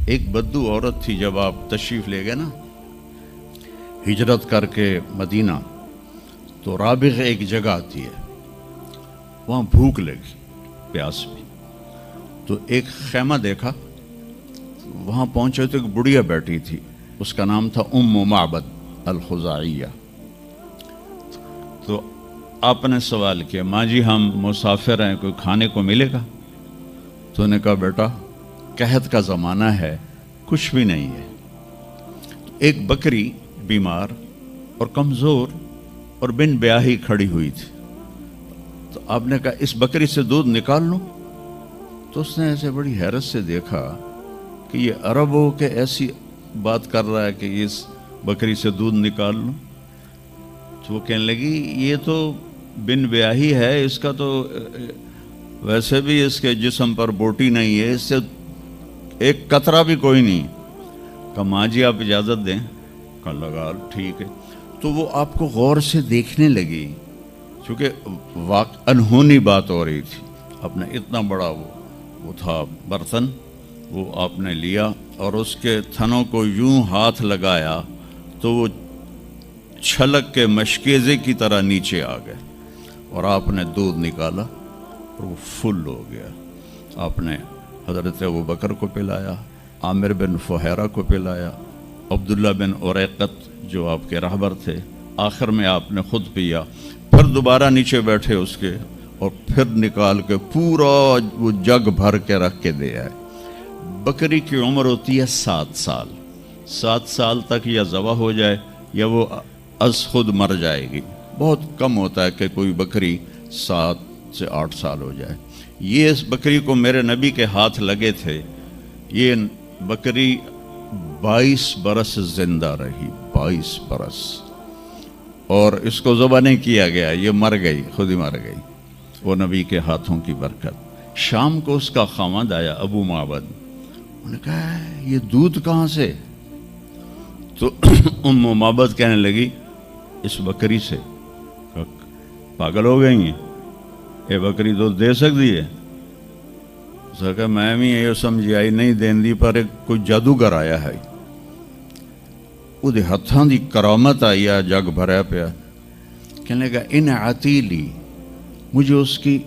ایک بدو عورت تھی، جب آپ تشریف لے گئے نا ہجرت کر کے مدینہ، تو رابغ ایک جگہ آتی ہے، وہاں بھوک لگی، پیاس بھی، تو ایک خیمہ دیکھا، وہاں پہنچے تو ایک بڑھیا بیٹھی تھی، اس کا نام تھا ام معبد الخزاعیہ۔ تو آپ نے سوال کیا، ماں جی ہم مسافر ہیں، کوئی کھانے کو ملے گا؟ تو نے کہا بیٹا قحط کا زمانہ ہے، کچھ بھی نہیں ہے۔ ایک بکری بیمار اور کمزور اور بن بیاہی کھڑی ہوئی تھی، تو آپ نے کہا اس بکری سے دودھ نکال لوں؟ تو اس نے ایسے بڑی حیرت سے دیکھا کہ یہ عرب ہو کہ ایسی بات کر رہا ہے کہ اس بکری سے دودھ نکال لوں؟ تو وہ کہنے لگی یہ تو بن بیاہی ہے، اس کا تو ویسے بھی اس کے جسم پر بوٹی نہیں ہے، اس سے ایک قطرہ بھی کوئی نہیں۔ کہا ماں جی آپ اجازت دیں؟ کہا لگا ٹھیک ہے۔ تو وہ آپ کو غور سے دیکھنے لگی، چونکہ انہونی بات ہو رہی تھی۔ آپ نے اتنا بڑا وہ تھا برتن، وہ آپ نے لیا اور اس کے تھنوں کو یوں ہاتھ لگایا تو وہ چھلک کے مشکیزے کی طرح نیچے آ گئے، اور آپ نے دودھ نکالا اور وہ فل ہو گیا۔ آپ نے حضرت ابوبکر کو پلایا، عامر بن فہیرہ کو پلایا، عبداللہ بن اریقت جو آپ کے رہبر تھے، آخر میں آپ نے خود پیا، پھر دوبارہ نیچے بیٹھے اس کے، اور پھر نکال کے پورا وہ جگ بھر کے رکھ کے دے آئے۔ بکری کی عمر ہوتی ہے 7 سال، 7 سال تک یا ذبح ہو جائے یا وہ از خود مر جائے گی۔ بہت کم ہوتا ہے کہ کوئی بکری 7 سے 8 سال ہو جائے۔ یہ اس بکری کو میرے نبی کے ہاتھ لگے تھے، یہ بکری 22 برس زندہ رہی، 22 برس، اور اس کو ذبح نہیں کیا گیا، یہ مر گئی، خود ہی مر گئی، وہ نبی کے ہاتھوں کی برکت۔ شام کو اس کا خاوند آیا ابو معبد، انہوں نے کہا یہ دودھ کہاں سے؟ تو ام معبد کہنے لگی اس بکری سے۔ پاگل ہو گئی ہیں، یہ بکری دودھ دے سکتی ہے؟ اس نے کہا میں بھی یہ سمجھی آئی نہیں دین دی، پر کوئی جادوگر آیا ہے، وہ ہاتھاں دی کرامت آئی ہے، جگ بھریا پیا۔ کہنے لگا ان عتیلی، مجھے اس کی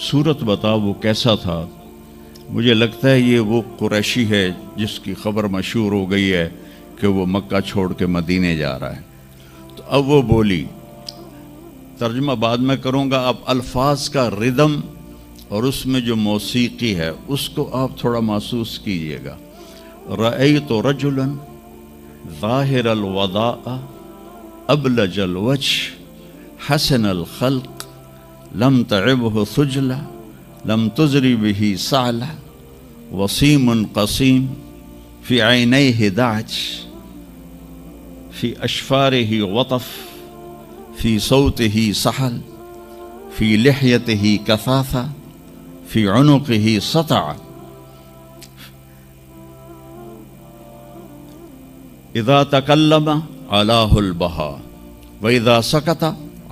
صورت بتا، وہ کیسا تھا؟ مجھے لگتا ہے یہ وہ قریشی ہے جس کی خبر مشہور ہو گئی ہے کہ وہ مکہ چھوڑ کے مدینے جا رہا ہے۔ تو اب وہ بولی، ترجمہ بعد میں کروں گا، آپ الفاظ کا ردم اور اس میں جو موسیقی ہے اس کو آپ تھوڑا محسوس کیجئے گا۔ رأیت رجلا ظاہر الوداء ابلج الوجه حسن الخلق لم تعبه ثجلة لم تزری به سعلة وسیم قسیم فی عینیہ دعج فی اشفارہ وطف فی صوتہ سحل فی لحیتہ کثاثہ فی عنقہ سطع اذا تکلم علاہ البہا واذا سکت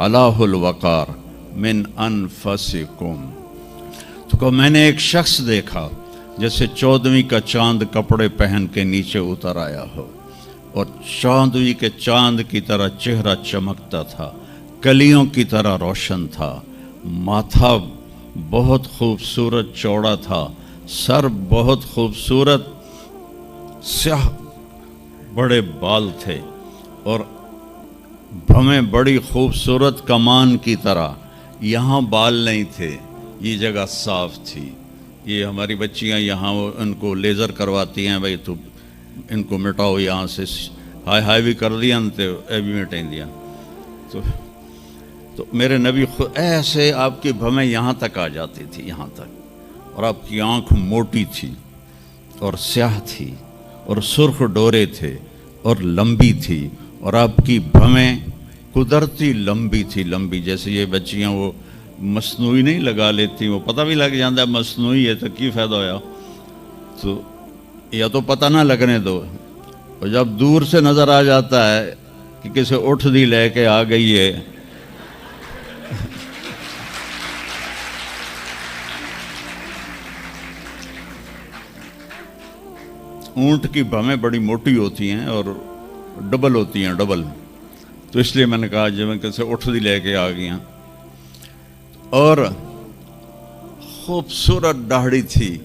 علاہ الوقار من انفسکم۔ تو کہ میں نے ایک شخص دیکھا جیسے 14ویں کا چاند کپڑے پہن کے نیچے اتر آیا ہو، اور 14ویں کے چاند کی طرح چہرہ چمکتا تھا، کلیوں کی طرح روشن تھا، ماتھا بہت خوبصورت چوڑا تھا، سر بہت خوبصورت سیاہ بڑے بال تھے، اور بھویں بڑی خوبصورت کمان کی طرح، یہاں بال نہیں تھے، یہ جگہ صاف تھی۔ یہ ہماری بچیاں یہاں ان کو لیزر کرواتی ہیں، بھائی تو ان کو مٹاؤ یہاں سے، ہائی ہائی بھی کر دیا تو اے بھی مٹائیں دیا۔ تو میرے نبی خود ایسے آپ کی بھویں یہاں تک آ جاتی تھی، یہاں تک، اور آپ کی آنکھ موٹی تھی اور سیاہ تھی اور سرخ ڈورے تھے اور لمبی تھی، اور آپ کی بھویں قدرتی لمبی تھی، لمبی جیسے یہ بچیاں وہ مصنوعی نہیں لگا لیتی، وہ پتہ بھی لگ جاتا ہے مصنوعی ہے تو کی فائدہ ہویا، تو یا تو پتہ نہ لگنے دو، اور جب دور سے نظر آ جاتا ہے کہ کسی اٹھ دی لے کے آ گئی ہے اونٹ کی بھویں بڑی موٹی ہوتی ہیں اور ڈبل ہوتی ہیں، ڈبل، تو اس لیے میں نے کہا جی میں کیسے اٹھ دی لے کے آ گیا. اور خوبصورت داڑھی تھی،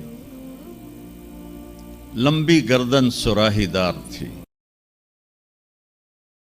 لمبی گردن سراہی دار تھی.